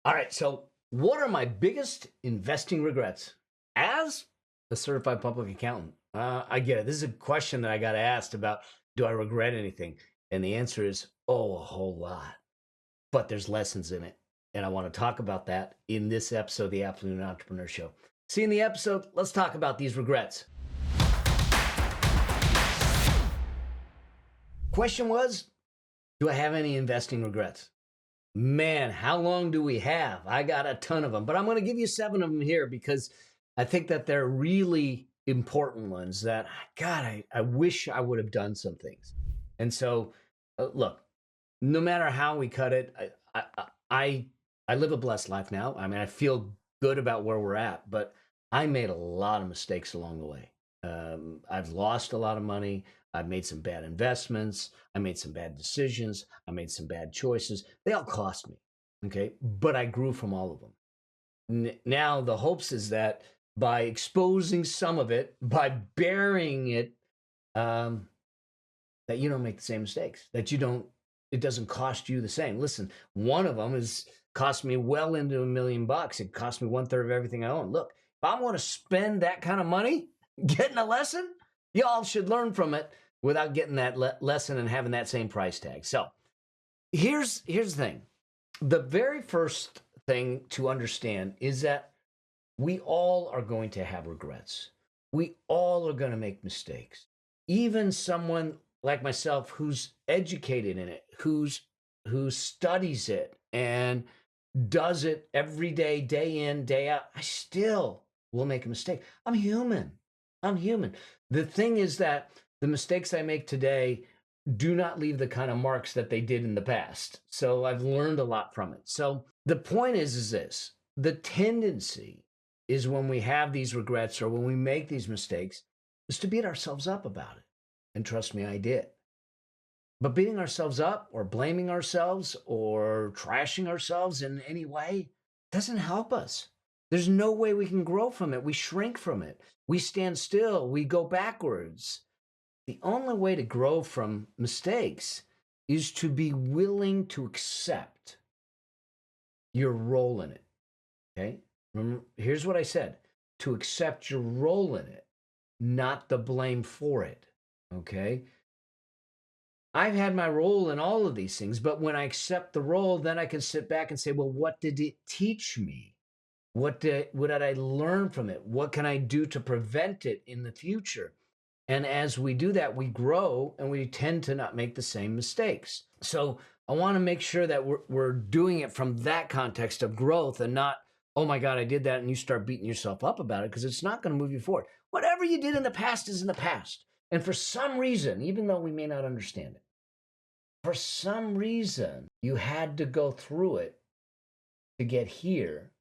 All right. So, what are my biggest investing regrets as a certified public accountant? I get it. This is a question that I got asked about, do I regret anything? And the answer is, oh, a whole lot. But there's lessons in it. And I want to talk about that in this episode of the Afternoon Entrepreneur Show. See you in the episode. Let's talk about these regrets. Question was, do I have any investing regrets? Man, how long do we have? I got a ton of them, but I'm going to give you 7 of them here because I think that they're really important ones that, God, I wish I would have done some things. And so, look, no matter how we cut it, I, I live a blessed life now. I mean, I feel good about where we're at, but I made a lot of mistakes along the way. I've lost a lot of money. I've made some bad investments. I made some bad decisions. I made some bad choices. They all cost me. Okay. But I grew from all of them. Now, the hopes is that by exposing some of it, by burying it, um, that you don't make the same mistakes, that you don't, it doesn't cost you the same. Listen, one of them is cost me well into $1 million. It cost me 1/3 of everything I own. Look, if I want to spend that kind of money getting a lesson, y'all should learn from it without getting that lesson and having that same price tag. So here's the thing. The very first thing to understand is that we all are going to have regrets. We all are going to make mistakes. Even someone like myself who's educated in it, who studies it and does it every day, day in, day out, I still will make a mistake. I'm human. I'm human. The thing is that the mistakes I make today do not leave the kind of marks that they did in the past. So I've learned a lot from it. So the point is this: the tendency is when we have these regrets or when we make these mistakes is to beat ourselves up about it. And trust me, I did. But beating ourselves up or blaming ourselves or trashing ourselves in any way doesn't help us. There's no way we can grow from it. We shrink from it. We stand still. We go backwards. The only way to grow from mistakes is to be willing to accept your role in it. Okay? Remember, here's what I said: to accept your role in it, not the blame for it. Okay? I've had my role in all of these things, but when I accept the role, then I can sit back and say, well, what did it teach me? What did I learn from it? What can I do to prevent it in the future? And as we do that, we grow and we tend to not make the same mistakes. So I want to make sure that we're doing it from that context of growth and not, oh my God, I did that, and you start beating yourself up about it, because it's not going to move you forward. Whatever you did in the past is in the past. And for some reason, even though we may not understand it, for some reason, you had to go through it to get here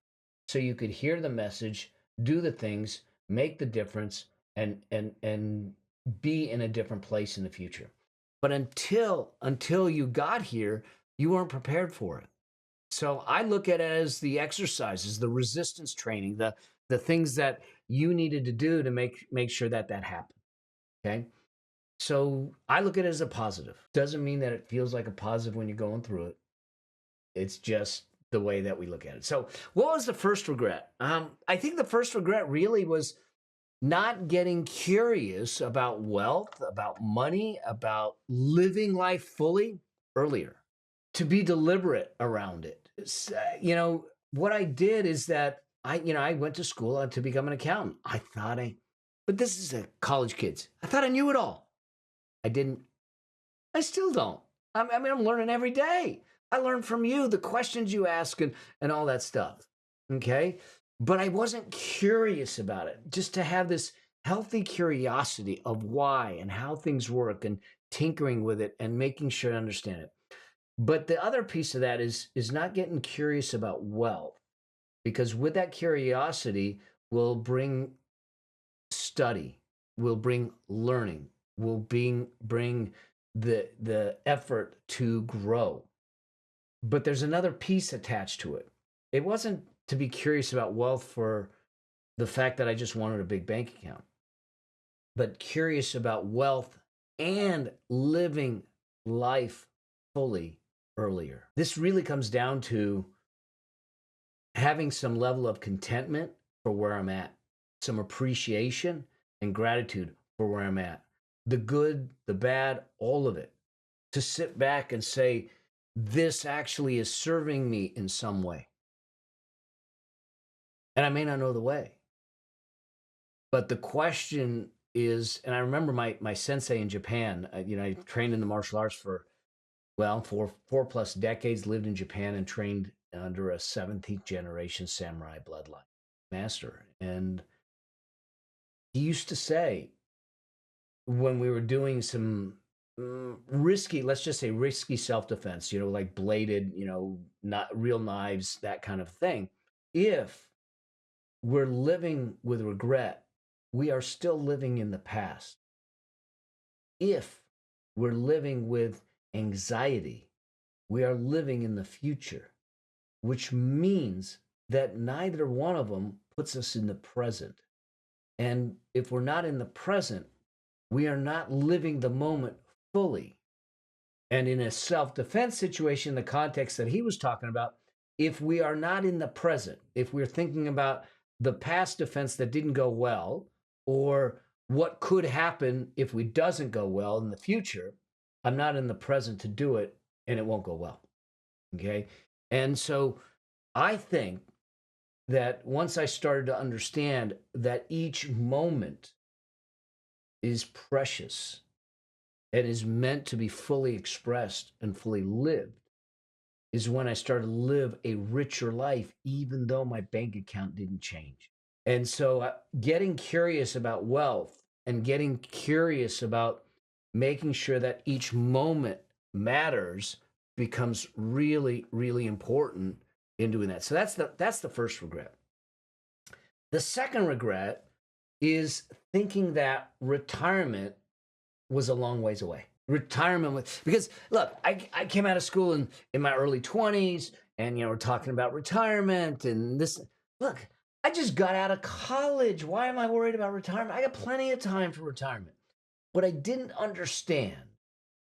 so you could hear the message, do the things, make the difference, and be in a different place in the future. But until you got here, you weren't prepared for it. So I look at it as the exercises, the resistance training, the things that you needed to do to make sure that happened. Okay. So I look at it as a positive. Doesn't mean that it feels like a positive when you're going through it. It's just the way that we look at it. So what was the first regret? I think the first regret really was not getting curious about wealth, about money, about living life fully earlier, to be deliberate around it. What I did is that I went to school to become an accountant. But this is a college kids. I thought I knew it all. I didn't. I still don't. I'm learning every day. I learn from you, the questions you ask, and all that stuff. Okay. But I wasn't curious about it, just to have this healthy curiosity of why and how things work, and tinkering with it and making sure I understand it. But the other piece of that is not getting curious about wealth, because with that curiosity will bring study, will bring learning, will bring the effort to grow. But there's another piece attached to it. It wasn't to be curious about wealth for the fact that I just wanted a big bank account, but curious about wealth and living life fully earlier. This really comes down to having some level of contentment for where I'm at, some appreciation and gratitude for where I'm at, the good, the bad, all of it. To sit back and say, this actually is serving me in some way. And I may not know the way. But the question is, and I remember my sensei in Japan, I trained in the martial arts for, well, four plus decades, lived in Japan and trained under a 17th generation samurai bloodline master. And he used to say, when we were doing some risky, let's just say risky self-defense, like bladed, not real knives, that kind of thing. If we're living with regret, we are still living in the past. If we're living with anxiety, we are living in the future, which means that neither one of them puts us in the present. And if we're not in the present, we are not living the moment fully. And in a self defense situation, the context that he was talking about, if we are not in the present, if we're thinking about the past defense that didn't go well, or what could happen if we doesn't go well in the future, I'm not in the present to do it, and it won't go well. Okay. And so I think that once I started to understand that each moment is precious and is meant to be fully expressed and fully lived, is when I started to live a richer life, even though my bank account didn't change. And so getting curious about wealth and getting curious about making sure that each moment matters becomes really, really important in doing that. So that's the first regret. The second regret is thinking that retirement was a long ways away. Retirement was, because look, I came out of school in my early 20s, and we're talking about retirement and this. Look, I just got out of college. Why am I worried about retirement? I got plenty of time for retirement. What I didn't understand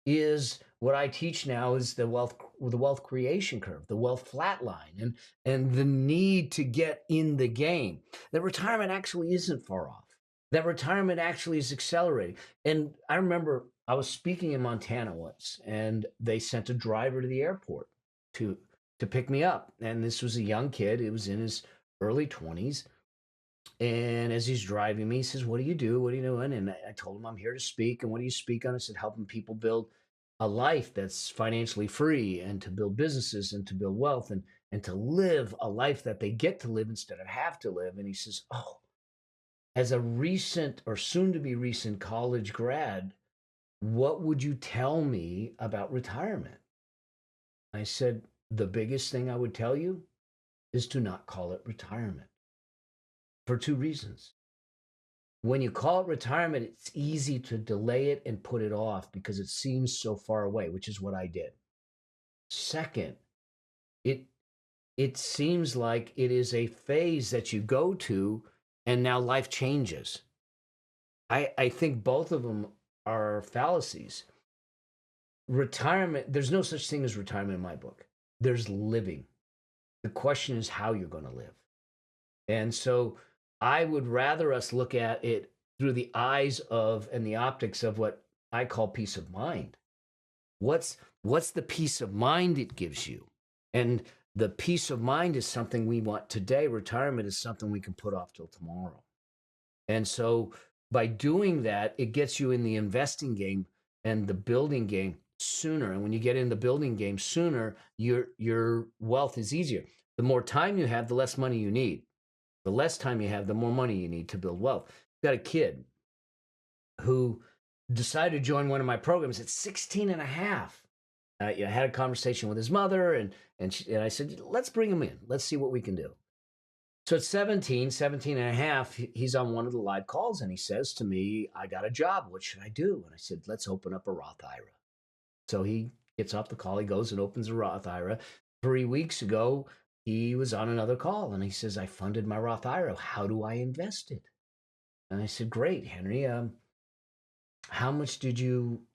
is what I teach now is the wealth creation curve, the wealth flat line, and the need to get in the game. That retirement actually isn't far off. That retirement actually is accelerating. And I remember I was speaking in Montana once, and they sent a driver to the airport to pick me up. And this was a young kid. It was in his early 20s. And as he's driving me, he says, "What do you do? What are you doing?" And I told him, "I'm here to speak." "And what do you speak on?" I said, "Helping people build a life that's financially free, and to build businesses, and to build wealth, and to live a life that they get to live instead of have to live." And he says, "Oh, as a recent or soon to be recent college grad, what would you tell me about retirement?" I said, "The biggest thing I would tell you is to not call it retirement, for two reasons. When you call it retirement, it's easy to delay it and put it off because it seems so far away," which is what I did. Second, it it seems like it is a phase that you go to, and now life changes. I think both of them are fallacies. Retirement, there's no such thing as retirement in my book. There's living. The question is how you're going to live. And so I would rather us look at it through the eyes of and the optics of what I call peace of mind. What's the peace of mind it gives you? And the peace of mind is something we want today. Retirement is something we can put off till tomorrow. And so by doing that, it gets you in the investing game and the building game sooner. And when you get in the building game sooner, your wealth is easier. The more time you have, the less money you need. The less time you have, the more money you need to build wealth. I've got a kid who decided to join one of my programs at 16 and a half. I had a conversation with his mother, and I said, "Let's bring him in. Let's see what we can do." So at 17 and a half, he's on one of the live calls, and he says to me, "I got a job. What should I do?" And I said, "Let's open up a Roth IRA." So he gets off the call. He goes and opens a Roth IRA. 3 weeks ago, he was on another call, and he says, "I funded my Roth IRA. How do I invest it?" And I said, "Great, Henry. How much did you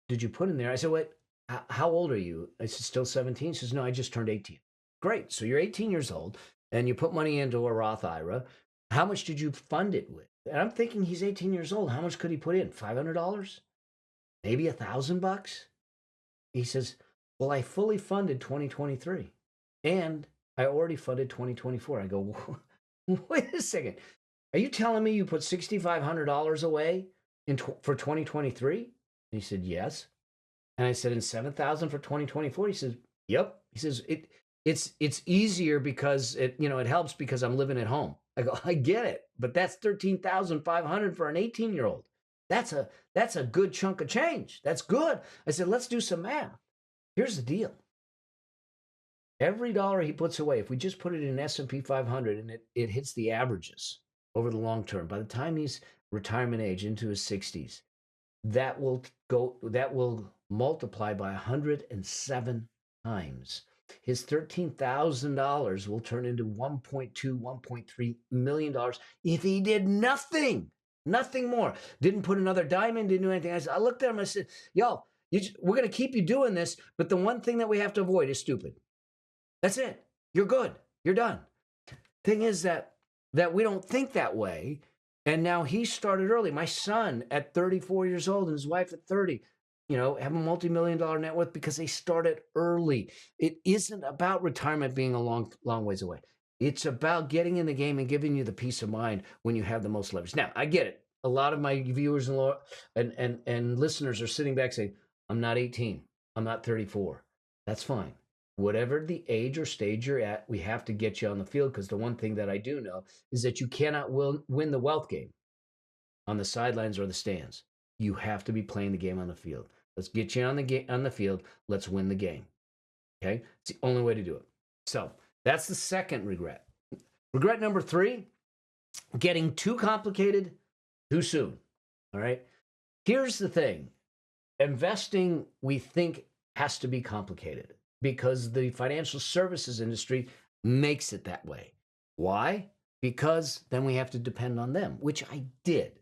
put in there?" I said, "What? How old are you?" I said, "Still 17." He says, "No, I just turned 18." "Great. So you're 18 years old. and you put money into a Roth IRA, how much did you fund it with? And I'm thinking he's 18 years old. How much could he put in? $500? Maybe $1,000? He says, well, I fully funded 2023 and I already funded 2024. I go, wait a second. Are you telling me you put $6,500 away for 2023? And he said, yes. And I said, and 7,000 for 2024? He says, yep. He says, it's easier because it helps because I'm living at home. I go, I get it, but that's 13,500 for an 18-year-old. That's a good chunk of change. That's good. I said, let's do some math. Here's the deal. Every dollar he puts away, if we just put it in S&P 500 and it hits the averages over the long term, by the time he's retirement age into his 60s, that will multiply by 107 times. His $13,000 will turn into $1.2, $1.3 million if he did nothing more. Didn't put another dime in, didn't do anything. I looked at him and I said, yo, we're going to keep you doing this, but the one thing that we have to avoid is stupid. That's it. You're good. You're done. Thing is that we don't think that way. And now he started early. My son at 34 years old and his wife at 30, have a multi-million-dollar net worth because they started early. It isn't about retirement being a long, long ways away. It's about getting in the game and giving you the peace of mind when you have the most leverage. Now, I get it. A lot of my viewers and listeners are sitting back saying, I'm not 18. I'm not 34. That's fine. Whatever the age or stage you're at, we have to get you on the field because the one thing that I do know is that you cannot win the wealth game on the sidelines or the stands. You have to be playing the game on the field. Let's get you on the field. Let's win the game. Okay? It's the only way to do it. So that's the second regret. Regret number 3, getting too complicated too soon. All right? Here's the thing. Investing, we think, has to be complicated because the financial services industry makes it that way. Why? Because then we have to depend on them, which I did.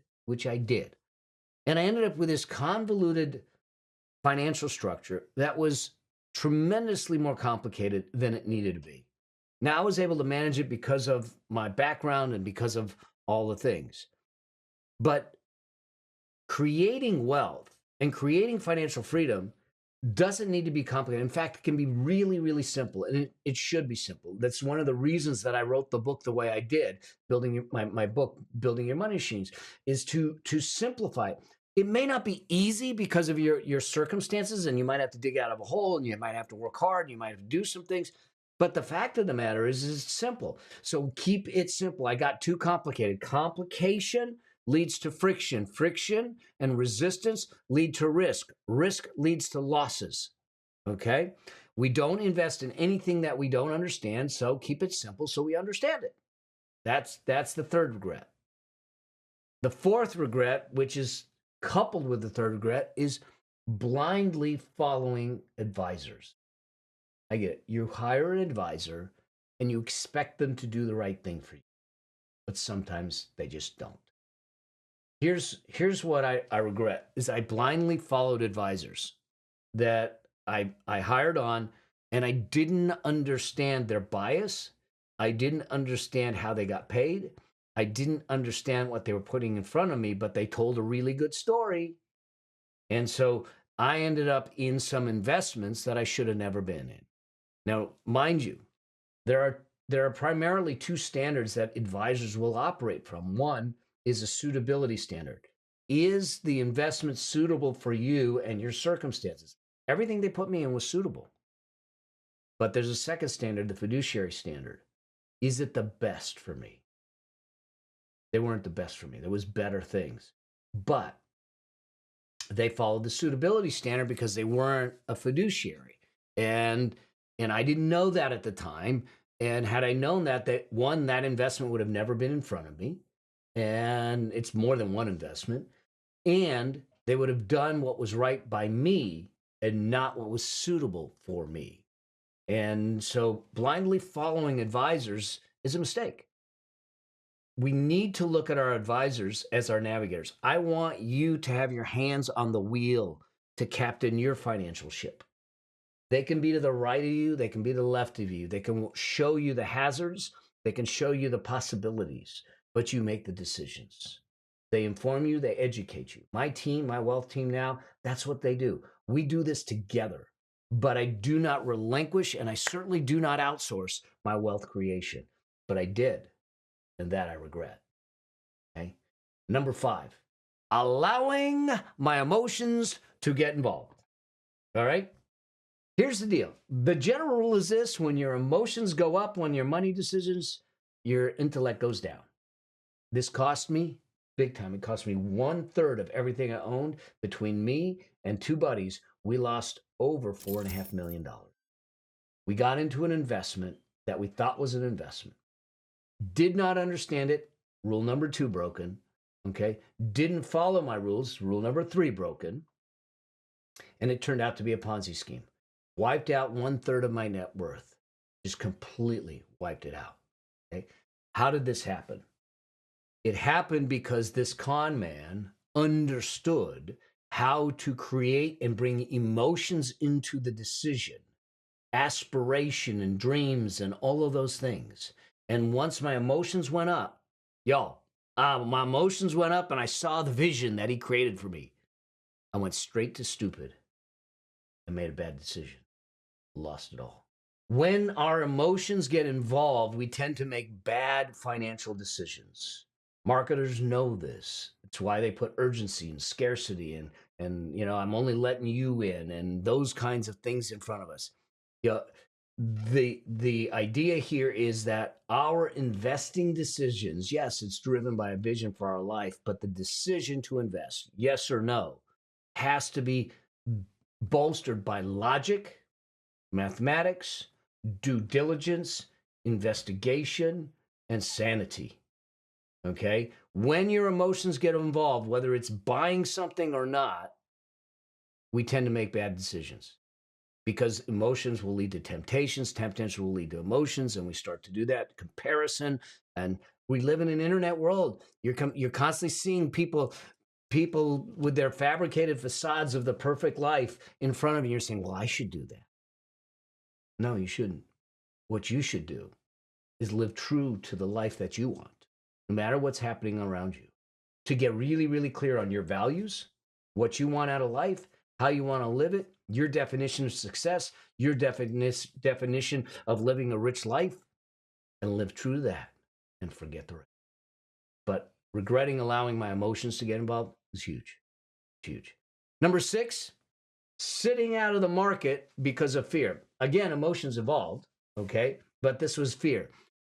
And I ended up with this convoluted financial structure that was tremendously more complicated than it needed to be. Now, I was able to manage it because of my background and because of all the things. But creating wealth and creating financial freedom doesn't need to be complicated. In fact, it can be really, really simple, and it should be simple. That's one of the reasons that I wrote the book the way I did, my book, Building Your Money Machines, is to simplify it. It may not be easy because of your circumstances, and you might have to dig out of a hole, and you might have to work hard, and you might have to do some things. But the fact of the matter is it's simple. So keep it simple. I got too complicated. Complication leads to friction. Friction and resistance lead to risk. Risk leads to losses. Okay? We don't invest in anything that we don't understand, so keep it simple so we understand it. That's the third regret. The fourth regret, which is coupled with the third regret, is blindly following advisors. I get it. You hire an advisor and you expect them to do the right thing for you, but sometimes they just don't. Here's what I regret is I blindly followed advisors that I hired on, and I didn't understand their bias. I didn't understand how they got paid. I didn't understand what they were putting in front of me, but they told a really good story. And so I ended up in some investments that I should have never been in. Now, mind you, there are primarily 2 standards that advisors will operate from. One is a suitability standard. Is the investment suitable for you and your circumstances? Everything they put me in was suitable. But there's a second standard, the fiduciary standard. Is it the best for me? They weren't the best for me. There was better things. But they followed the suitability standard because they weren't a fiduciary. And I didn't know that at the time. And had I known that investment would have never been in front of me. And it's more than one investment. And they would have done what was right by me and not what was suitable for me. And so blindly following advisors is a mistake. We need to look at our advisors as our navigators. I want you to have your hands on the wheel to captain your financial ship. They can be to the right of you. They can be to the left of you. They can show you the hazards They can show you the possibilities, but you make the decisions. They inform you, they educate you. My team, my wealth team now, that's what they do. We do this together, but I do not relinquish and I certainly do not outsource my wealth creation. But I did, and that I regret. Okay. Number 5, allowing my emotions to get involved. All right. Here's the deal. The general rule is this: when your emotions go up, when your money decisions, your intellect goes down. This cost me big time. It cost me 1/3 of everything I owned. Between me and 2 buddies, we lost over $4.5 million. We got into an investment that we thought was an investment. Did not understand it. Rule number 2 broken. Okay. Didn't follow my rules. Rule number 3 broken. And it turned out to be a Ponzi scheme. Wiped out 1/3 of my net worth. Just completely wiped it out. Okay. How did this happen? It happened because this con man understood how to create and bring emotions into the decision, aspiration and dreams and all of those things. And once my emotions went up, my emotions went up and I saw the vision that he created for me. I went straight to stupid and made a bad decision. Lost it all. When our emotions get involved, we tend to make bad financial decisions. Marketers know this. It's why they put urgency and scarcity and I'm only letting you in and those kinds of things in front of us. The idea here is that our investing decisions, yes, it's driven by a vision for our life, but the decision to invest, yes or no, has to be bolstered by logic, mathematics, due diligence, investigation, and sanity. Okay? When your emotions get involved, whether it's buying something or not, we tend to make bad decisions because emotions will lead to temptations. Temptations will lead to emotions, and we start to do that comparison. And we live in an internet world. You're constantly seeing people with their fabricated facades of the perfect life in front of you. You're saying, well, I should do that. No, you shouldn't. What you should do is live true to the life that you want, no matter what's happening around you. To get really, really clear on your values, what you want out of life, how you want to live it, your definition of success, your definition of living a rich life, and live true to that and forget the rest. But regretting allowing my emotions to get involved is huge. Huge. Number 6, sitting out of the market because of fear. Again, emotions evolved, okay? But this was fear.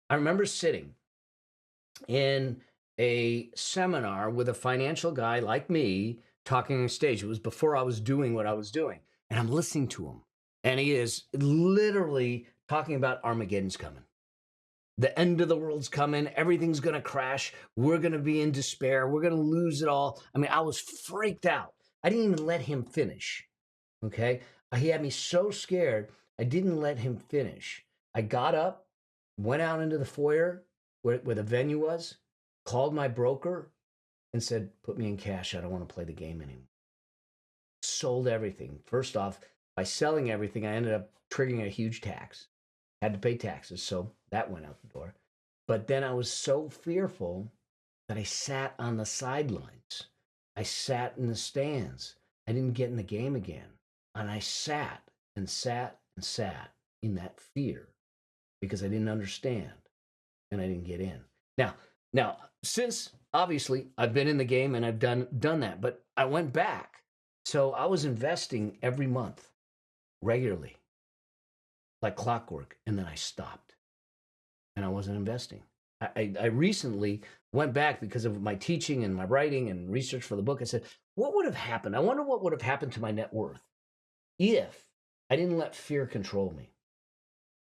I remember sitting in a seminar with a financial guy like me talking on stage. It was before I was doing what I was doing. And I'm listening to him. And he is literally talking about Armageddon's coming. The end of the world's coming. Everything's going to crash. We're going to be in despair. We're going to lose it all. I mean, I was freaked out. I didn't even let him finish. Okay. He had me so scared. I didn't let him finish. I got up, went out into the foyer where the venue was, called my broker and said, put me in cash. I don't want to play the game anymore. Sold everything. First off, by selling everything, I ended up triggering a huge tax. Had to pay taxes. So that went out the door. But then I was so fearful that I sat on the sidelines. I sat in the stands. I didn't get in the game again. And I sat and sat and sat in that fear because I didn't understand and I didn't get in. Now, since obviously I've been in the game and I've done that, but I went back. So I was investing every month regularly, like clockwork, and then I stopped and I wasn't investing. I recently went back because of my teaching and my writing and research for the book. I said, what would have happened? I wonder what would have happened to my net worth if I didn't let fear control me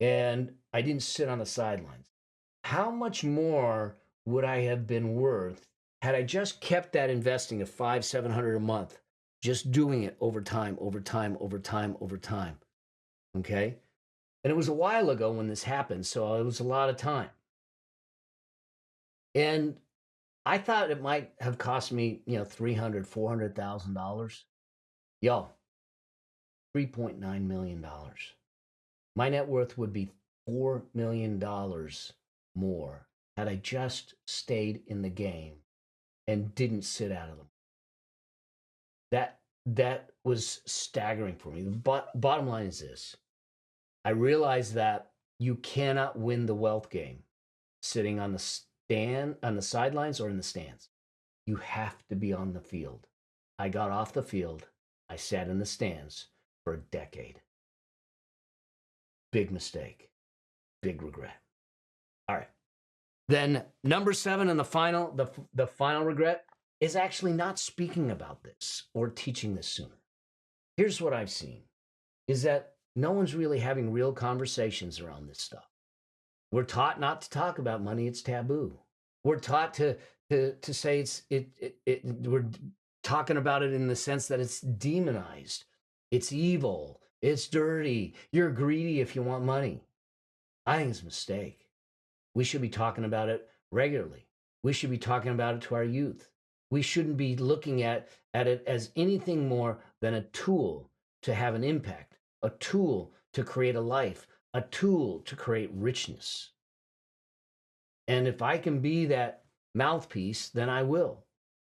and I didn't sit on the sidelines. How much more would I have been worth had I just kept that investing of $500-700 a month, just doing it over time. Okay. And it was a while ago when this happened. So it was a lot of time. And I thought it might have cost me, $300,000-400,000. $3.9 million. My net worth would be $4 million more had I just stayed in the game and didn't sit out of them. That was staggering for me. The bottom line is this. I realized that you cannot win the wealth game sitting on the sidelines or in the stands. You have to be on the field. I got off the field. I sat in the stands for a decade. Big mistake. Big regret. All right. Then number 7 and the final regret is actually not speaking about this or teaching this sooner. Here's what I've seen is that no one's really having real conversations around this stuff. We're taught not to talk about money. It's taboo. We're taught to say we're talking about it in the sense that it's demonized. It's evil. It's dirty. You're greedy if you want money. I think it's a mistake. We should be talking about it regularly. We should be talking about it to our youth. We shouldn't be looking at it as anything more than a tool to have an impact, a tool to create a life, a tool to create richness. And if I can be that mouthpiece, then I will.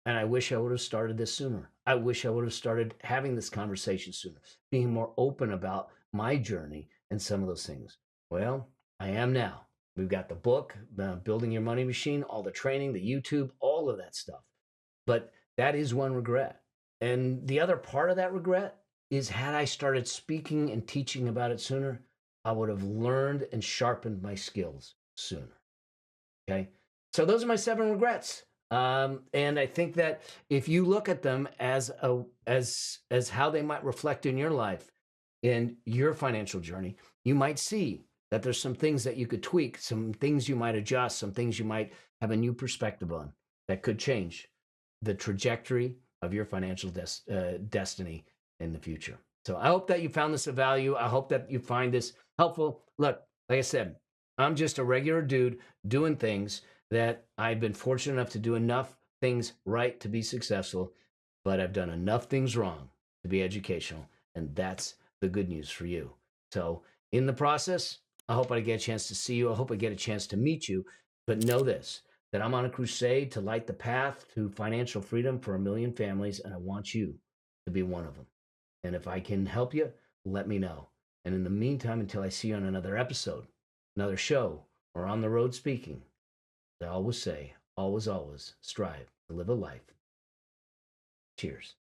And I wish I would have started this sooner. I wish I would have started having this conversation sooner, being more open about my journey and some of those things. Well, I am now. We've got the book, Building Your Money Machine, all the training, the YouTube, all of that stuff. But that is one regret. And the other part of that regret is had I started speaking and teaching about it sooner, I would have learned and sharpened my skills sooner. Okay. So those are my 7 regrets. And I think that if you look at them as how they might reflect in your life, in your financial journey, you might see that there's some things that you could tweak, some things you might adjust, some things you might have a new perspective on that could change the trajectory of your financial destiny in the future. So I hope that you found this of value. I hope that you find this helpful. Look, like I said, I'm just a regular dude doing things that I've been fortunate enough to do enough things right to be successful, but I've done enough things wrong to be educational. And that's the good news for you. So in the process, I hope I get a chance to see you. I hope I get a chance to meet you. But know this, that I'm on a crusade to light the path to financial freedom for 1 million families, and I want you to be one of them. And if I can help you, let me know. And in the meantime, until I see you on another episode, another show, or on the road speaking, I always say, always, always strive to live a life. Cheers.